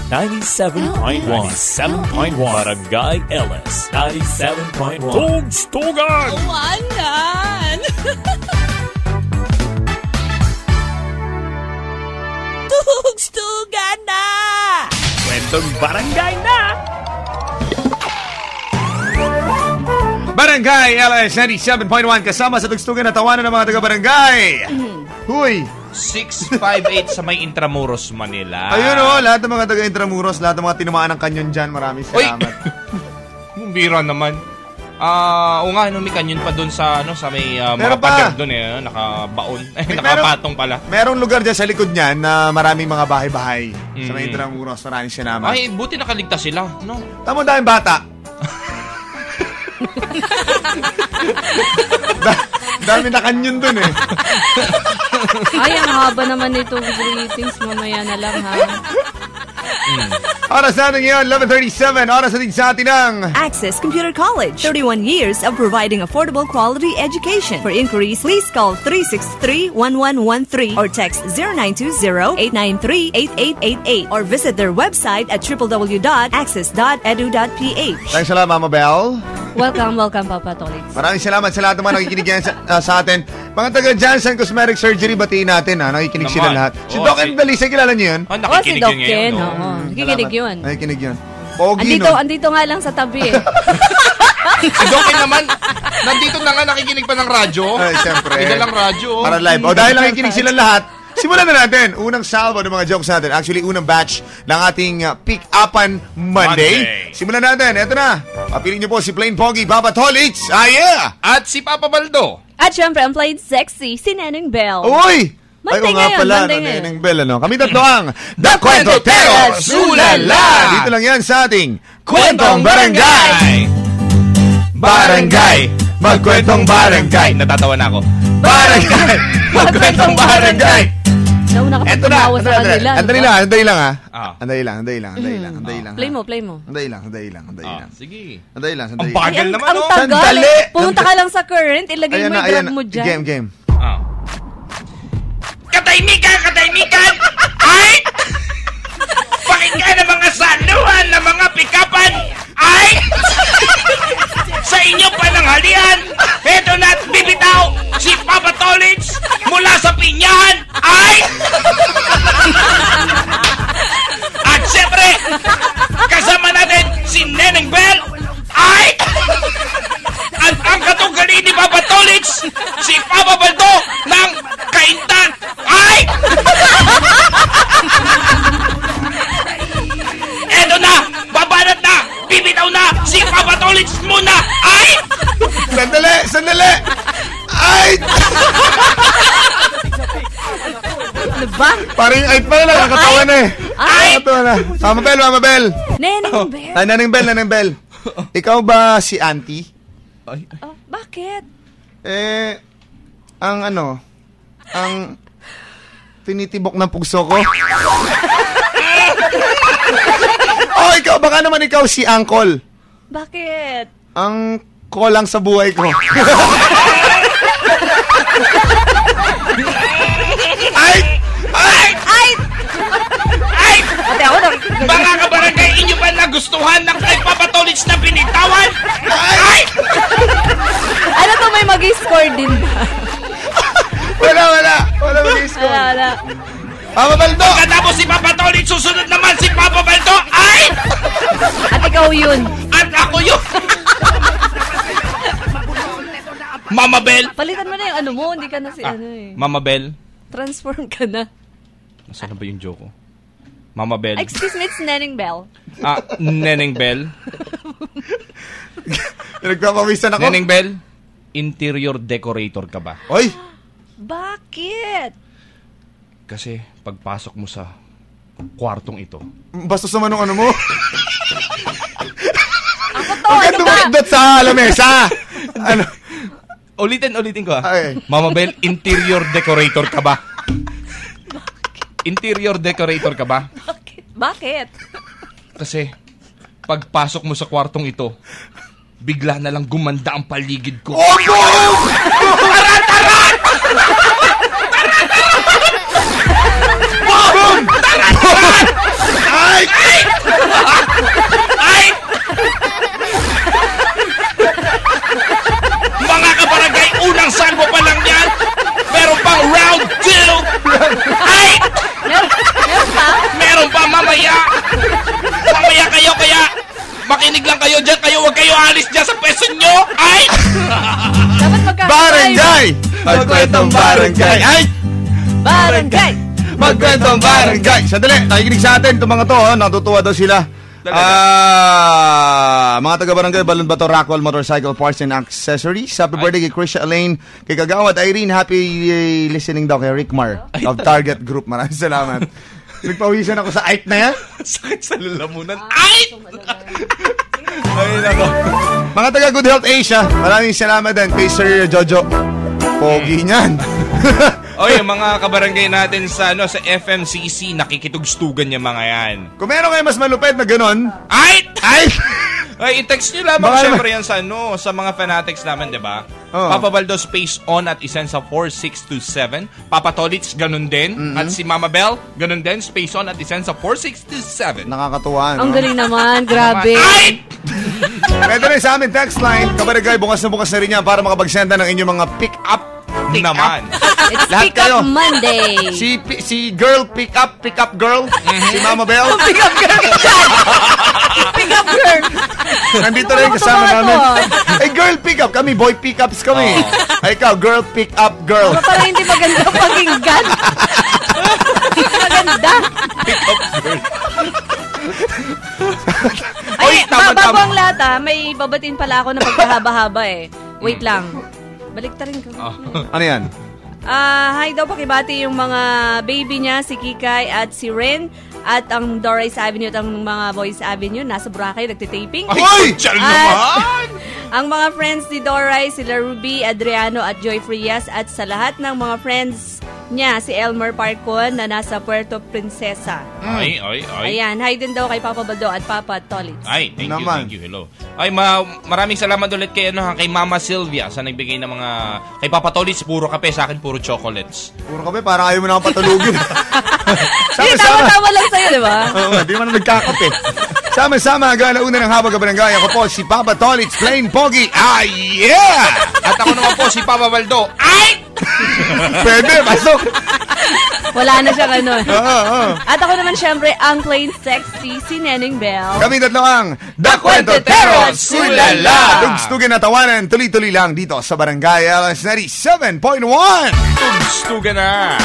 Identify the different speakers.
Speaker 1: 97.1. 97.1. Barangay LS 97.1. Tugstugan!
Speaker 2: Uwanan! Tugstugan na!
Speaker 1: Kwentong barangay na!
Speaker 3: Barangay LS 97.1 kasama sa tugstugan na tawanan ng mga taga-barangay. Huy!
Speaker 4: 658 sa may Intramuros, Manila.
Speaker 3: Ayun lahat ng mga taga-Intramuros, lahat ng mga tinamaan ng kanyon dyan, maraming salamat.
Speaker 4: Bira naman. O nga, may kanyon pa doon sa, sa may mga pader doon nakabaon. Nakapatong pala.
Speaker 3: Merong lugar dyan sa likod niyan na maraming mga bahay-bahay sa may Intramuros, maraming sinama.
Speaker 4: Ay, buti nakaligtas sila, no?
Speaker 3: Tamo dahil bata. Dami na kanyon dun eh.
Speaker 5: Ay, ang haba naman nitong greetings. Mamaya na lang, ha?
Speaker 3: Oras natin ngayon, 11:37. Oras natin sa atin ng
Speaker 2: Access Computer College. 31 years of providing affordable quality education. For inquiries, please call 363-1113 or text 0920-893-8888 or visit their website at www.access.edu.ph.
Speaker 3: Thanks salamat, Mama Belle.
Speaker 5: Welcome, Papa Tolitz.
Speaker 3: Maraming salamat sa lahat naman nakikinig yan sa atin. Mga taga Johnson Cosmetic Surgery, batiin natin ha. Nakikinig sila lahat. Si Doc and Belisa, kilala niyo yun?
Speaker 5: Si Doc Ken. Nakikinig yun.
Speaker 3: Nakikinig yun. Pogi,
Speaker 5: andito nga lang sa tabi eh.
Speaker 4: Si Doc naman, nandito na nga nakikinig pa ng radyo.
Speaker 3: Ay, siyempre.
Speaker 4: Hindi lang radyo.
Speaker 3: Para live. Dahil nakikinig sila lahat, simulan na natin. Unang salvo ng mga jokes natin. Actually, unang batch ng ating Pick-Upan Monday. Simulan natin. Eto na. Papiliin niyo po si Plain Pogi, Papa Tolitz. Yeah!
Speaker 4: At si Papa Baldo.
Speaker 5: At syempre, ang played sexy, si Neneng Bell.
Speaker 3: Uy!
Speaker 5: Monday
Speaker 3: nga pala, Neneng Bell, Kami tatlo ang The Kwentoteros! Ulala! Dito lang yan sa ating Kwentong Barangay! Barangay! Magkwentong barangay!
Speaker 4: Natatawa na ako.
Speaker 3: Barangay! Magkwentong barangay!
Speaker 5: Nauna ka pagtumawa sa kanila.
Speaker 3: Andali lang ha.
Speaker 4: Ah.
Speaker 3: Andali lang.
Speaker 5: Play mo.
Speaker 3: Andali lang.
Speaker 4: Sige.
Speaker 3: Andali lang.
Speaker 4: Ang bagal naman,
Speaker 5: Ang tagal.
Speaker 3: Sandali.
Speaker 5: Pumunta ka lang sa current, ilagay mo yung grab mo dyan.
Speaker 3: Game.
Speaker 4: Katahimikan! Ay! Pakinggan ang mga saluhan ng mga pikapan! Ay! Sa inyong pananghalian, eto na at bibitaw si Papa Tolitz mula sa pinyahan! Ay! At syempre, kasama natin si Neneng Bell! Ay! At ang katugali ni Papa Tolitz, si Papa Baldo ng Kaintan! Ay! Eto na! Babanat na! Bibitaw na! Si Papa Tolitz muna! Ay!
Speaker 3: Sandali! Ay!
Speaker 5: Ano ba?
Speaker 3: Parang ay pala nakakatawa na eh.
Speaker 5: Ay!
Speaker 3: Nakakatawa na. Mama Bell.
Speaker 5: Neneng Bell.
Speaker 3: Neneng Bell. Ikaw ba si Auntie?
Speaker 5: Oh, bakit?
Speaker 3: Ang tinitibok ng pugso ko. Ikaw, baka naman ikaw si Uncle.
Speaker 5: Bakit?
Speaker 3: Ang kolang sa buhay ko. Ay!
Speaker 5: Ate ako na.
Speaker 4: Mga kabarangay, inyo ba nagustuhan ng kay Papa Tolitz na binitawan? Ay!
Speaker 5: Ano to, may mag-score din ba?
Speaker 3: Wala mag-score.
Speaker 5: Wala.
Speaker 3: Papa Baldo!
Speaker 4: Pagkatapos si Papa Tolitz, susunod naman si Papa Baldo. Ay!
Speaker 5: At ikaw yun.
Speaker 4: At ako yun. Mama Bell.
Speaker 5: Palitan mo na yung ano mo, hindi ka na si
Speaker 4: Mama Bell.
Speaker 5: Transform ka na.
Speaker 4: Nasaan na ba yung joke ko? Mama Bell.
Speaker 5: Excuse me, it's Neneng Bell.
Speaker 4: Neneng Bell.
Speaker 3: Nagpapawisan ako.
Speaker 4: Neneng Bell, interior decorator ka ba?
Speaker 3: Oy!
Speaker 5: Bakit?
Speaker 4: Kasi pagpasok mo sa kwartong ito.
Speaker 3: Basta sa manong ano mo.
Speaker 5: Ako to, ano ba?
Speaker 3: Dumikdot sa lamesa. Ano?
Speaker 4: Ulitin ko
Speaker 3: Ay.
Speaker 4: Mama Bell, interior decorator ka ba? Interior decorator ka ba?
Speaker 5: Bakit?
Speaker 4: Kasi pagpasok mo sa kwartong ito, bigla na lang gumanda ang paligid ko.
Speaker 3: Oh, no!
Speaker 4: Tarat!
Speaker 3: Boom! Ay!
Speaker 4: umaalis dyan sa pwesto nyo? Ay!
Speaker 5: Dapat magkakasay.
Speaker 3: Barangay! Magkwentong barangay! Ay!
Speaker 5: Barangay!
Speaker 3: Magkwentong barangay! Sandali, nakikinig sa atin itong mga to. Natutuwa daw sila. Mga taga-barangay, Balon Bato, Rockwell Motorcycle Parts and Accessories. Happy birthday kay Krisha Elaine, kay Kagawad Irene. Happy listening daw kay Rickmar of Target Group. Maraming salamat. Nagpawisan ako sa ait na yan.
Speaker 4: Sakit sa lalamunan. Ay!
Speaker 3: Ay, nako. Mga taga Good Health Asia, maraming salamat din kay Sir Jojo. Pogi niyan.
Speaker 4: Oy, yung mga kabarangay natin sa FMCC, nakikitugstugan yung mga yan.
Speaker 3: Kung meron kayo mas malupit na ganon,
Speaker 4: Ay!
Speaker 3: ay!
Speaker 4: Ay, i-text nyo lamang
Speaker 3: Baka
Speaker 4: syempre yan sa mga fanatics namin, di ba?
Speaker 3: Oo.
Speaker 4: Papa Baldo, space on at isensa 4627. Papa Tolitz, ganun din. At si Mama Bell, ganun din, space on at isensa 4627.
Speaker 3: Nakakatuwa, no?
Speaker 5: Ang galing naman, grabe.
Speaker 4: Ay!
Speaker 3: Pwede rin sa amin text line. Kabarangay, bukas na rin yan para makapagsenda ng inyong mga pick-up
Speaker 4: Naman.
Speaker 5: It's
Speaker 3: Lahat
Speaker 5: Pick Up
Speaker 3: kayo.
Speaker 5: Monday.
Speaker 3: Si girl pick-up girl, si Mama Bell.
Speaker 5: Pick Up Girl. Pick Up Girl.
Speaker 3: Nandito rin kasama namin. Ay, girl pick-up kami, boy pick-ups kami. Ay, ikaw, girl pick-up girl.
Speaker 5: Baka parang hindi maganda pakinggan. Maganda.
Speaker 4: Oy,
Speaker 5: Ay,
Speaker 4: tama.
Speaker 5: bago ang lahat may babatiin pala ako na pagkahaba-haba eh. Wait lang. Baliktarin ko.
Speaker 3: Ano yan?
Speaker 5: Hi daw, pakibati yung mga baby niya, si Kikay at si Ren. At ang Doris Avenue at ang mga Boys Avenue, nasa Boracay, nagtitaping.
Speaker 3: Hoy!
Speaker 4: Chal
Speaker 5: At
Speaker 4: naman!
Speaker 5: ang mga friends ni Doris, sila Ruby, Adriano at Joy Frias. At sa lahat ng mga friends niya, si Elmer Parcon na nasa Puerto Princesa.
Speaker 4: Ay.
Speaker 5: Ayan, hi din daw kay Papa Baldo at Papa Tolitz.
Speaker 4: Ay, thank
Speaker 3: Naman.
Speaker 4: you, hello. Ay, maraming salamat ulit kay kay Mama Sylvia sa nagbigay ng mga kay Papa Tolitz puro kape, sa akin puro chocolates.
Speaker 3: Puro kami, parang ayaw mo na akong patulugin.
Speaker 5: Hindi, tama-tama lang sa'yo, di ba?
Speaker 3: Oo, di man nagkakape. Sama-sama hanggang alauna ng Habang Kabarangay. Ako po si Papa Tolitz, Plain Pogi. Ah, yeah!
Speaker 4: At ako naman po si Papa Baldo. Ay!
Speaker 3: Pwede, pasok.
Speaker 5: Wala na siyang ano.
Speaker 3: Oo.
Speaker 5: At ako naman syempre, ang plain sexy, si Neneng Bell.
Speaker 3: Kami tatlo ang The Kwentoteros! Ulala! Tugstugan na tawanan, tuloy-tuloy lang dito sa Barangay LS 97.1.
Speaker 4: Tugstugan na!